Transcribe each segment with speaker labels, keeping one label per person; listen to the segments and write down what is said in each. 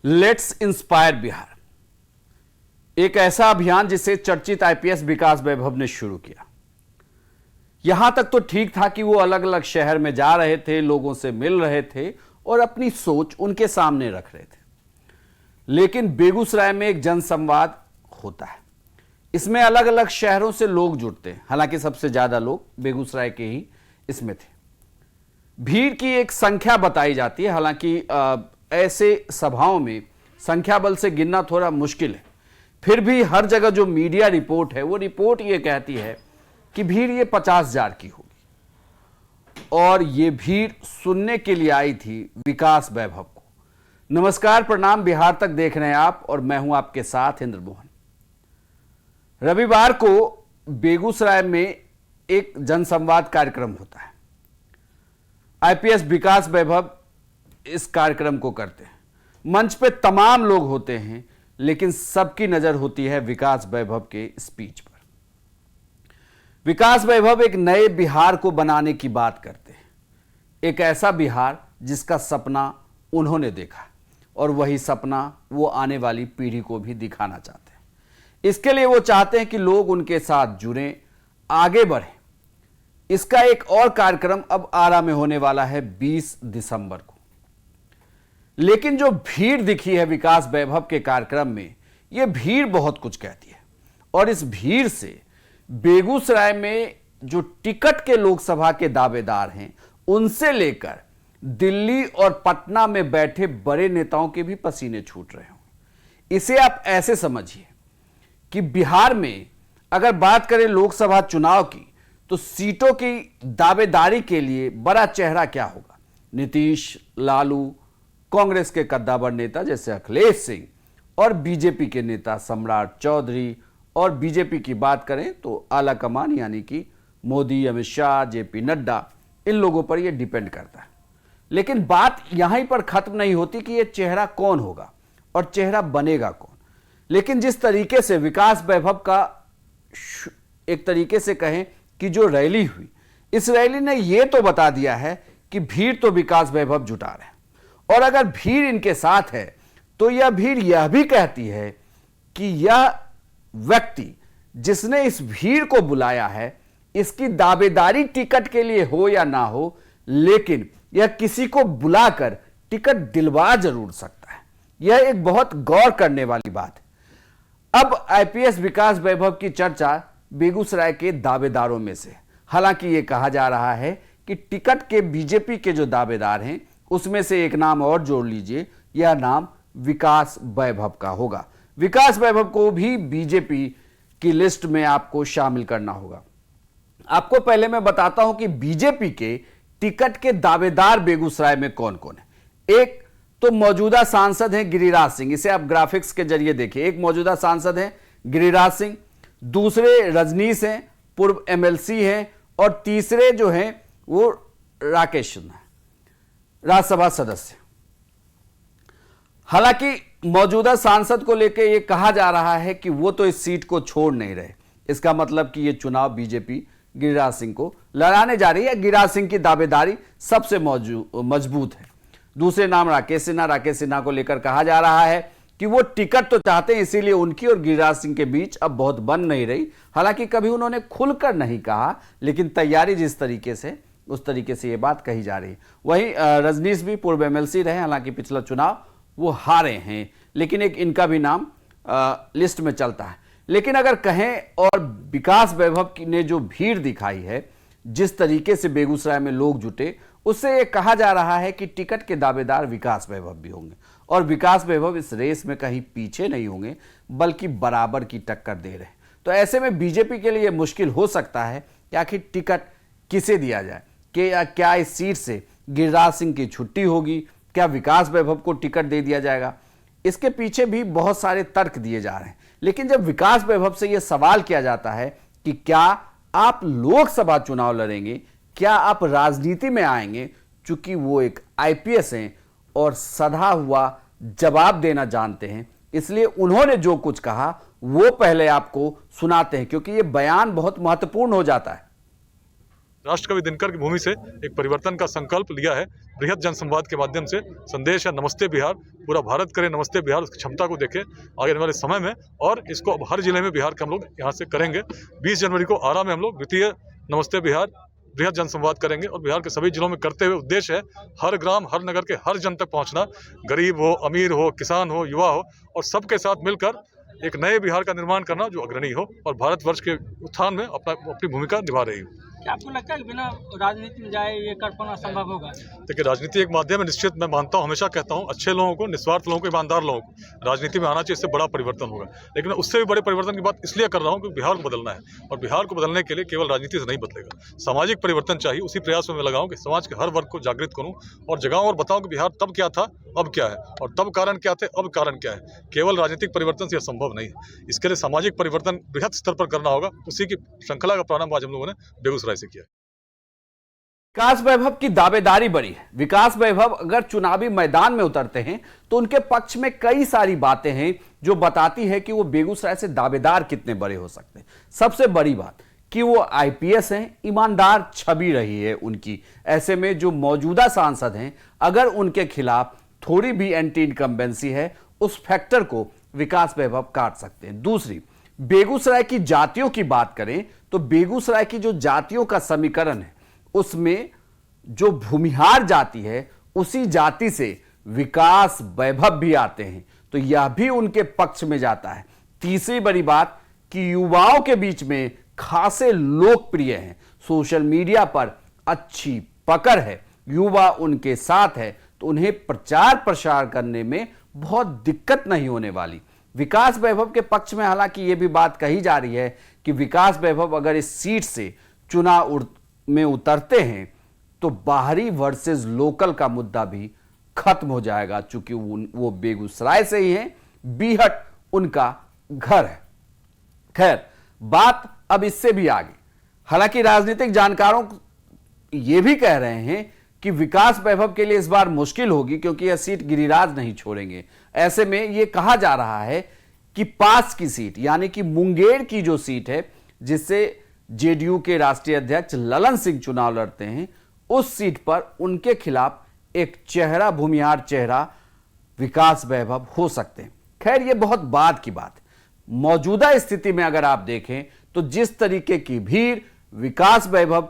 Speaker 1: Let's inspire Bihar, एक ऐसा अभियान जिसे चर्चित आईपीएस विकास वैभव ने शुरू किया। यहां तक तो ठीक था कि वो अलग अलग शहर में जा रहे थे, लोगों से मिल रहे थे और अपनी सोच उनके सामने रख रहे थे। लेकिन बेगूसराय में एक जनसंवाद होता है। इसमें अलग अलग शहरों से लोग जुड़ते हैं। हालांकि सबसे ज्यादा लोग बेगूसराय के ही इसमें थे। भीड़ की एक संख्या बताई जाती है। हालांकि ऐसे सभाओं में संख्या बल से गिनना थोड़ा मुश्किल है। फिर भी हर जगह जो मीडिया रिपोर्ट है, वो रिपोर्ट ये कहती है कि भीड़ ये 50,000 की होगी। और ये भीड़ सुनने के लिए आई थी विकास वैभव को। नमस्कार, प्रणाम, बिहार तक देख रहे हैं आप और मैं हूं आपके साथ इंद्र मोहन। रविवार को बेगूसराय में एक जनसंवाद कार्यक्रम होता है। आईपीएस विकास वैभव इस कार्यक्रम को करते हैं। मंच पे तमाम लोग होते हैं, लेकिन सबकी नजर होती है विकास वैभव के स्पीच पर। विकास वैभव एक नए बिहार को बनाने की बात करते हैं। एक ऐसा बिहार जिसका सपना उन्होंने देखा और वही सपना वो आने वाली पीढ़ी को भी दिखाना चाहते हैं। इसके लिए वो चाहते हैं कि लोग उनके साथ जुड़ें, आगे बढ़ें। इसका एक और कार्यक्रम अब आरा में होने वाला है 20 दिसंबर को। लेकिन जो भीड़ दिखी है विकास वैभव के कार्यक्रम में, यह भीड़ बहुत कुछ कहती है। और इस भीड़ से बेगूसराय में जो टिकट के लोकसभा के दावेदार हैं, उनसे लेकर दिल्ली और पटना में बैठे बड़े नेताओं के भी पसीने छूट रहे हों। इसे आप ऐसे समझिए कि बिहार में अगर बात करें लोकसभा चुनाव की, तो सीटों की दावेदारी के लिए बड़ा चेहरा क्या होगा? नीतीश, लालू, कांग्रेस के कद्दावर नेता जैसे अखिलेश सिंह और बीजेपी के नेता सम्राट चौधरी, और बीजेपी की बात करें तो आला कमान यानी कि मोदी, अमित शाह, जेपी नड्डा, इन लोगों पर यह डिपेंड करता है। लेकिन बात यहीं पर खत्म नहीं होती कि यह चेहरा कौन होगा और चेहरा बनेगा कौन। लेकिन जिस तरीके से विकास वैभव का एक तरीके से कहें कि जो रैली हुई, इस रैली ने यह तो बता दिया है कि भीड़ तो विकास वैभव जुटा रहे हैं। और अगर भीड़ इनके साथ है तो यह भीड़ यह भी कहती है कि यह व्यक्ति जिसने इस भीड़ को बुलाया है, इसकी दावेदारी टिकट के लिए हो या ना हो, लेकिन यह किसी को बुलाकर टिकट दिलवा जरूर सकता है। यह एक बहुत गौर करने वाली बात है। अब आईपीएस विकास वैभव की चर्चा बेगूसराय के दावेदारों में से। हालांकि यह कहा जा रहा है कि टिकट के बीजेपी के जो दावेदार हैं, उसमें से एक नाम और जोड़ लीजिए, यह नाम विकास वैभव का होगा। विकास वैभव को भी बीजेपी की लिस्ट में आपको शामिल करना होगा। आपको पहले मैं बताता हूं कि बीजेपी के टिकट के दावेदार बेगूसराय में कौन कौन है। एक तो मौजूदा सांसद हैं गिरिराज सिंह, इसे आप ग्राफिक्स के जरिए देखिए। एक मौजूदा सांसद हैं गिरिराज सिंह, दूसरे रजनीश हैं, पूर्व एमएलसी हैं, और तीसरे जो हैं वो राकेश सिन्हा, राज्यसभा सदस्य। हालांकि मौजूदा सांसद को लेकर यह कहा जा रहा है कि वो तो इस सीट को छोड़ नहीं रहे। इसका मतलब कि यह चुनाव बीजेपी गिरिराज सिंह को लड़ाने जा रही है। गिरिराज सिंह की दावेदारी सबसे मजबूत है। दूसरे नाम राकेश सिन्हा को लेकर कहा जा रहा है कि वो टिकट तो चाहते हैं, इसीलिए उनकी और गिरिराज सिंह के बीच अब बहुत बन नहीं रही। हालांकि कभी उन्होंने खुलकर नहीं कहा, लेकिन तैयारी जिस तरीके से, उस तरीके से ये बात कही जा रही है। वहीं रजनीश भी पूर्व एमएलसी रहे, हालांकि पिछला चुनाव वो हारे हैं, लेकिन एक इनका भी नाम लिस्ट में चलता है। लेकिन अगर कहें, और विकास वैभव ने जो भीड़ दिखाई है, जिस तरीके से बेगूसराय में लोग जुटे, उससे ये कहा जा रहा है कि टिकट के दावेदार विकास वैभव भी होंगे। और विकास वैभव इस रेस में कहीं पीछे नहीं होंगे, बल्कि बराबर की टक्कर दे रहे हैं। तो ऐसे में बीजेपी के लिए मुश्किल हो सकता है कि आखिर टिकट किसे दिया जाए, कि क्या इस सीट से गिरिराज सिंह की छुट्टी होगी, क्या विकास वैभव को टिकट दे दिया जाएगा। इसके पीछे भी बहुत सारे तर्क दिए जा रहे हैं। लेकिन जब विकास वैभव से यह सवाल किया जाता है कि क्या आप लोकसभा चुनाव लड़ेंगे, क्या आप राजनीति में आएंगे, चूंकि वो एक आईपीएस हैं और सधा हुआ जवाब देना जानते हैं, इसलिए उन्होंने जो कुछ कहा वो पहले आपको सुनाते हैं, क्योंकि ये बयान बहुत महत्वपूर्ण हो जाता है।
Speaker 2: राष्ट्रकवि दिनकर की भूमि से एक परिवर्तन का संकल्प लिया है। बृहद जनसंवाद के माध्यम से संदेश है नमस्ते बिहार, पूरा भारत करे नमस्ते बिहार, उसकी क्षमता को देखे आगे आने वाले समय में, और इसको अब हर जिले में बिहार के हम लोग यहाँ से करेंगे। 20 जनवरी को आरा में हम लोग द्वितीय नमस्ते बिहार बृहद जनसंवाद करेंगे और बिहार के सभी जिलों में करते हुए उद्देश्य है हर ग्राम, हर नगर के हर जन तक पहुंचना, गरीब हो, अमीर हो, किसान हो, युवा हो, और सबके साथ मिलकर एक नए बिहार का निर्माण करना जो अग्रणी हो और भारतवर्ष के उत्थान में अपनी भूमिका निभा रही हो।
Speaker 3: क्या आपको लगता है कि बिना राजनीति में जाए ये कर पाना संभव होगा?
Speaker 2: देखिए, राजनीति एक माध्यम है, निश्चित मैं मानता हूँ, हमेशा कहता हूँ, अच्छे लोगों को, निस्वार्थ लोगों को, ईमानदार लोगों को राजनीति में आना चाहिए, इससे बड़ा परिवर्तन होगा। लेकिन मैं उससे भी बड़े परिवर्तन की बात इसलिए कर रहा हूँ कि बिहार को बदलना है, और बिहार को बदलने के लिए केवल राजनीति से नहीं बदलेगा, सामाजिक परिवर्तन चाहिए। उसी प्रयास में मैं लगाऊं कि समाज के हर वर्ग को जागृत करूं और जगाऊं और बताऊं कि बिहार तब क्या था, अब क्या है, और तब कारण क्या थे, अब कारण क्या है। केवल राजनीतिक परिवर्तन से यह संभव नहीं है, इसके लिए सामाजिक परिवर्तन बृहद स्तर पर करना होगा। उसी की श्रृंखला का प्रारंभ आज हम लोगों ने बेगूसराय से किया।
Speaker 1: विकास वैभव की दावेदारी बड़ी है। विकास वैभव अगर चुनावी मैदान में उतरते हैं तो उनके पक्ष में कई सारी बातें हैं जो बताती है कि वो बेगूसराय से दावेदार कितने बड़े हो सकते हैं। सबसे बड़ी बात कि वो आईपीएस हैं, ईमानदार छवि रही है उनकी। ऐसे में जो मौजूदा सांसद हैं, अगर उनके खिलाफ थोड़ी भी एंटी इनकम्बेंसी है, उस फैक्टर को विकास वैभव काट सकते हैं। दूसरी, बेगूसराय की जातियों की बात करें तो बेगूसराय की जो जातियों का समीकरण है उसमें जो भूमिहार जाति है उसी जाति से विकास वैभव भी आते हैं, तो यह भी उनके पक्ष में जाता है। तीसरी बड़ी बात कि युवाओं के बीच में खासे लोकप्रिय हैं, सोशल मीडिया पर अच्छी पकड़ है, युवा उनके साथ है, तो उन्हें प्रचार प्रसार करने में बहुत दिक्कत नहीं होने वाली। विकास वैभव के पक्ष में हालांकि यह भी बात कही जा रही है कि विकास वैभव अगर इस सीट से चुनाव में उतरते हैं तो बाहरी वर्सेस लोकल का मुद्दा भी खत्म हो जाएगा, चूंकि वो बेगूसराय से ही हैं, बीहट उनका घर है। खैर, बात अब इससे भी आगे। हालांकि राजनीतिक जानकारों ये भी कह रहे हैं कि विकास वैभव के लिए इस बार मुश्किल होगी क्योंकि यह सीट गिरिराज नहीं छोड़ेंगे। ऐसे में यह कहा जा रहा है कि पास की सीट यानी कि मुंगेर की जो सीट है जिससे जेडीयू के राष्ट्रीय अध्यक्ष ललन सिंह चुनाव लड़ते हैं, उस सीट पर उनके खिलाफ एक चेहरा, भूमिहार चेहरा विकास वैभव हो सकते हैं। खैर, यह बहुत बाद की बात है। मौजूदा स्थिति में अगर आप देखें तो जिस तरीके की भीड़ विकास वैभव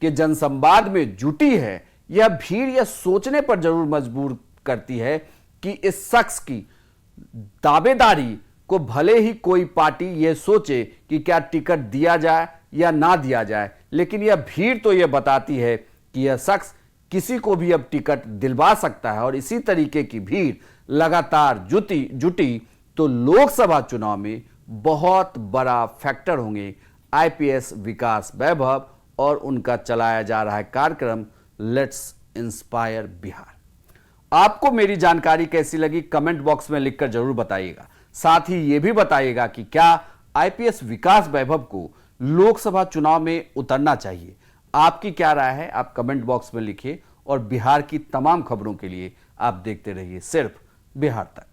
Speaker 1: के जनसंवाद में जुटी है, यह भीड़ यह सोचने पर जरूर मजबूर करती है कि इस शख्स की दावेदारी को भले ही कोई पार्टी यह सोचे कि क्या टिकट दिया जाए या ना दिया जाए, लेकिन यह भीड़ तो यह बताती है कि यह शख्स किसी को भी अब टिकट दिलवा सकता है। और इसी तरीके की भीड़ लगातार जुटी तो लोकसभा चुनाव में बहुत बड़ा फैक्टर होंगे आईपीएस विकास वैभव और उनका चलाया जा रहा है कार्यक्रम लेट्स इंस्पायर बिहार। आपको मेरी जानकारी कैसी लगी कमेंट बॉक्स में लिखकर जरूर बताइएगा। साथ ही यह भी बताइएगा कि क्या आईपीएस विकास वैभव को लोकसभा चुनाव में उतरना चाहिए। आपकी क्या राय है, आप कमेंट बॉक्स में लिखिए। और बिहार की तमाम खबरों के लिए आप देखते रहिए सिर्फ बिहार तक।